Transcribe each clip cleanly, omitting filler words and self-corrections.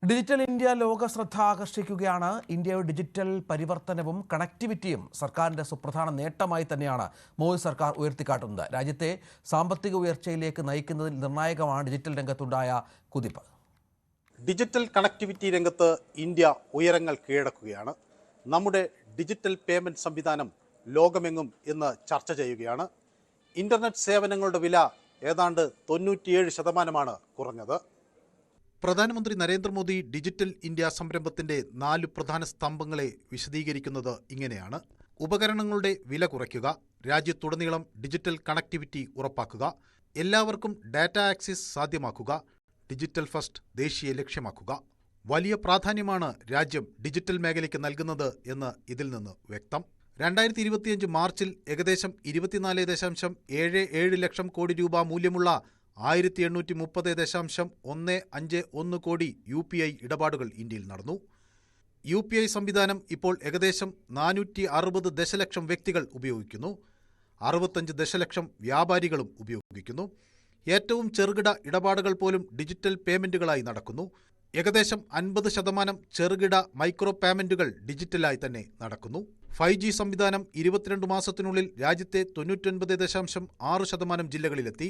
Digital India ലോക ശ്രദ്ധ ആകർഷിക്കുകയാണ്. ഇന്ത്യയുടെ ഡിജിറ്റൽ പരിവർത്തനവും കണക്ടിവിറ്റിയും സർക്കാരിന്റെ സുപ്രധാന നേട്ടമായി തന്നെയാണ് മോദി സർക്കാർ ഉയർത്തിക്കാട്ടുന്നത്. രാജ്യത്തെ സാമ്പത്തിക ഉയർച്ചയിലേക്ക് നയിക്കുന്നതിൽ നിർണായകമാണ് ഡിജിറ്റൽ രംഗത്തുണ്ടായ കുതിപ്പ്. ഡിജിറ്റൽ കണക്ടിവിറ്റി രംഗത്ത് ഇന്ത്യ ഉയരങ്ങൾ കീഴടക്കുകയാണ്. നമ്മുടെ ഡിജിറ്റൽ പേയ്മെന്റ് സംവിധാനം ലോകമെങ്ങും ഇന്ന് ചർച്ച ചെയ്യുകയാണ്. ഇന്റർനെറ്റ് സേവനങ്ങളുടെ വില ഏതാണ്ട് 97% കുറഞ്ഞത്. പ്രധാനമന്ത്രി നരേന്ദ്രമോദി ഡിജിറ്റൽ ഇന്ത്യ സംരംഭത്തിന്റെ 4 പ്രധാന സ്തംഭങ്ങളെ വിശദീകരിക്കുന്നത് ഇങ്ങനെയാണ്. ഉപകരണങ്ങളുടെ വില കുറയ്ക്കുക, രാജ്യത്തുടനീളം ഡിജിറ്റൽ കണക്ടിവിറ്റി ഉറപ്പാക്കുക, എല്ലാവർക്കും ഡാറ്റ ആക്സസ് സാധ്യമാക്കുക, ഡിജിറ്റൽ ഫസ്റ്റ് ദേശീയ ലക്ഷ്യമാക്കുക. വലിയ പ്രാധാന്യമാണ് രാജ്യം ഡിജിറ്റൽ മേഖലയ്ക്ക് നൽകുന്നത് എന്ന് ഇതിൽ നിന്ന് വ്യക്തം. 2025 മാർച്ചിൽ ഏകദേശം 24.77 ലക്ഷം കോടി രൂപ മൂല്യമുള്ള 1830.151 കോടി UPI ഇടപാടുകൾ ഇന്ത്യയിൽ നടന്നു. UPI സംവിധാനം ഇപ്പോൾ ഏകദേശം 460 ദശലക്ഷം വ്യക്തികൾ ഉപയോഗിക്കുന്നു. 65 ദശലക്ഷം വ്യാപാരികളും ഉപയോഗിക്കുന്നു. ഏറ്റവും ചെറുകിട ഇടപാടുകൾ പോലും ഡിജിറ്റൽ പേയ്മെന്റുകളായി നടക്കുന്നു. ഏകദേശം 50% ചെറുകിട മൈക്രോ പേയ്മെന്റുകൾ ഡിജിറ്റലായി തന്നെ നടക്കുന്നു. 5G സംവിധാനം 22 മാസത്തിനുള്ളിൽ രാജ്യത്തെ 99.6% ജില്ലകളിലെത്തി.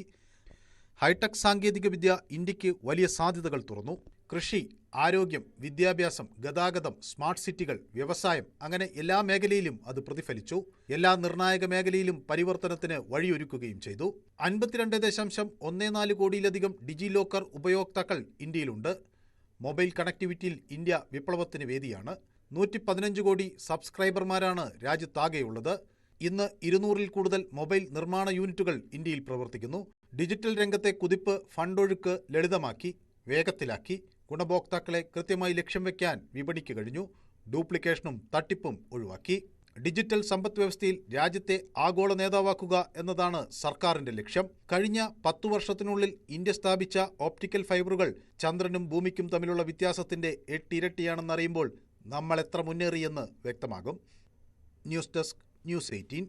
ഹൈടെക് സാങ്കേതികവിദ്യ ഇന്ത്യക്ക് വലിയ സാധ്യതകൾ തുറന്നു. കൃഷി, ആരോഗ്യം, വിദ്യാഭ്യാസം, ഗതാഗതം, സ്മാർട്ട് സിറ്റികൾ, വ്യവസായം, അങ്ങനെ എല്ലാ മേഖലയിലും അത് പ്രതിഫലിച്ചു. എല്ലാ നിർണായക മേഖലയിലും പരിവർത്തനത്തിന് വഴിയൊരുക്കുകയും ചെയ്തു. 52.14 കോടിയിലധികം ഡിജി ലോക്കർ ഉപയോക്താക്കൾ ഇന്ത്യയിലുണ്ട്. മൊബൈൽ കണക്ടിവിറ്റിയിൽ ഇന്ത്യ വിപ്ലവത്തിന് വേദിയാണ്. 115 കോടി സബ്സ്ക്രൈബർമാരാണ് രാജ്യത്താകെയുള്ളത്. ഇന്ന് 200-ൽ കൂടുതൽ മൊബൈൽ നിർമ്മാണ യൂണിറ്റുകൾ ഇന്ത്യയിൽ പ്രവർത്തിക്കുന്നു. ഡിജിറ്റൽ രംഗത്തെ കുതിപ്പ് ഫണ്ടൊഴുക്ക് ലളിതമാക്കി, വേഗത്തിലാക്കി. ഗുണഭോക്താക്കളെ കൃത്യമായി ലക്ഷ്യം വയ്ക്കാൻ വിപണിക്ക് കഴിഞ്ഞു. ഡ്യൂപ്ലിക്കേഷനും തട്ടിപ്പും ഒഴിവാക്കി. ഡിജിറ്റൽ സമ്പദ് വ്യവസ്ഥയിൽ രാജ്യത്തെ ആഗോള നേതാവാക്കുക എന്നതാണ് സർക്കാരിന്റെ ലക്ഷ്യം. കഴിഞ്ഞ 10 വർഷത്തിനുള്ളിൽ ഇന്ത്യ സ്ഥാപിച്ച ഓപ്റ്റിക്കൽ ഫൈബറുകൾ ചന്ദ്രനും ഭൂമിക്കും തമ്മിലുള്ള വ്യത്യാസത്തിന്റെ 8 ഇരട്ടിയാണെന്നറിയുമ്പോൾ നമ്മൾ എത്ര മുന്നേറിയെന്ന് വ്യക്തമാകും. News desk, News 18.